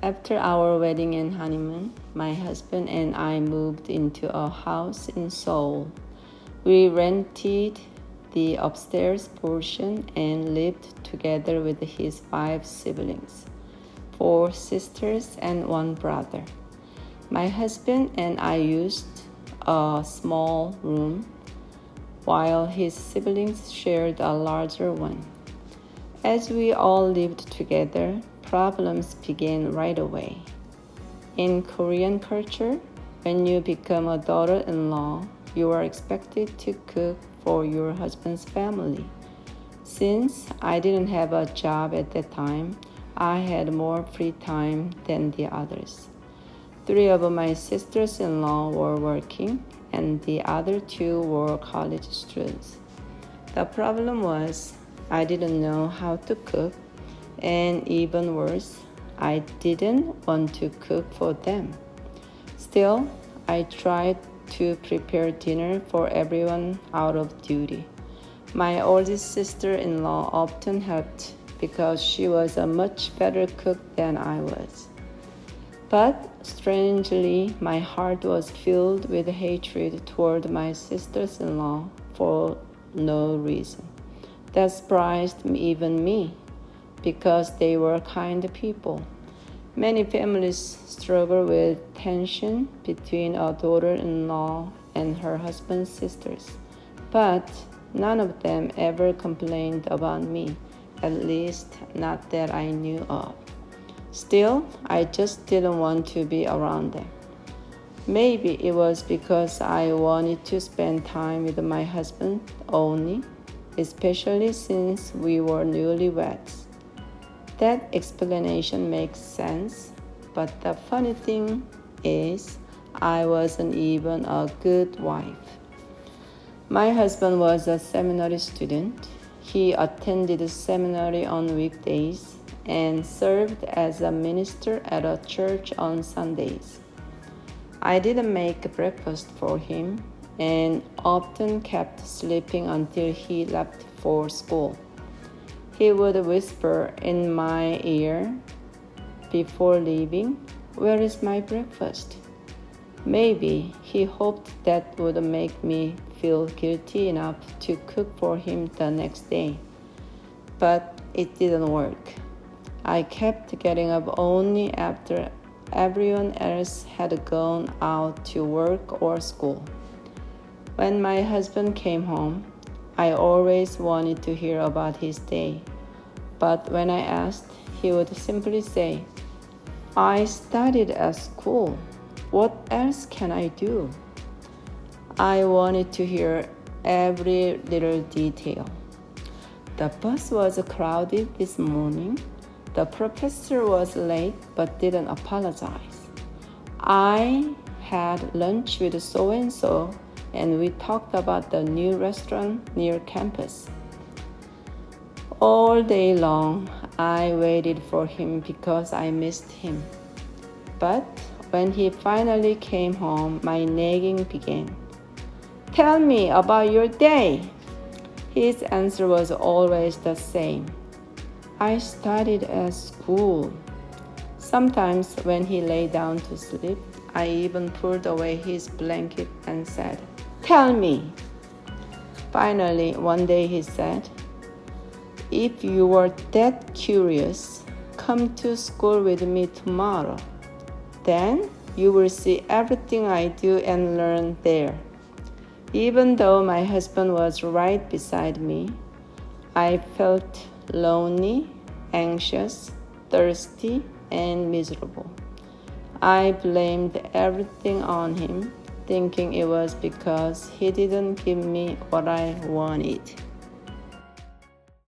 After our wedding and honeymoon, my husband and I moved into a house in Seoul. We rented the upstairs portion and lived together with his 5 siblings, 4 sisters, and 1 brother. My husband and I used a small room, while his siblings shared a larger one. As we all lived together, problems began right away. In Korean culture, when you become a daughter-in-law, you are expected to cook for your husband's family. Since I didn't have a job at that time, I had more free time than the others. 3 of my sisters-in-law were working, and the other 2 were college students. The problem was I didn't know how to cook, and even worse, I didn't want to cook for them. Still, I tried to prepare dinner for everyone out of duty. My oldest sister-in-law often helped because she was a much better cook than I was. But strangely, my heart was filled with hatred toward my sisters-in-law for no reason. That surprised even me, because they were kind people. Many families struggle with tension between a daughter-in-law and her husband's sisters, but none of them ever complained about me, at least not that I knew of. Still, I just didn't want to be around them. Maybe it was because I wanted to spend time with my husband only, especially since we were newlyweds. That explanation makes sense, but the funny thing is, I wasn't even a good wife. My husband was a seminary student. He attended seminary on weekdays and served as a minister at a church on Sundays. I didn't make breakfast for him and often kept sleeping until he left for school. He would whisper in my ear before leaving, "Where is my breakfast?" Maybe he hoped that would make me feel guilty enough to cook for him the next day. But it didn't work. I kept getting up only after everyone else had gone out to work or school. When my husband came home, I always wanted to hear about his day. But when I asked, he would simply say, "I studied at school. What else can I do?" I wanted to hear every little detail. The bus was crowded this morning. The professor was late but didn't apologize. I had lunch with so-and-so, and we talked about the new restaurant near campus. All day long, I waited for him because I missed him. But when he finally came home, my nagging began. "Tell me about your day." His answer was always the same. "I studied at school." Sometimes when he lay down to sleep, I even pulled away his blanket and said, "Tell me." Finally, one day he said, "If you were that curious, come to school with me tomorrow. Then you will see everything I do and learn there." Even though my husband was right beside me, I felt lonely, anxious, thirsty, and miserable. I blamed everything on him, thinking it was because he didn't give me what I wanted.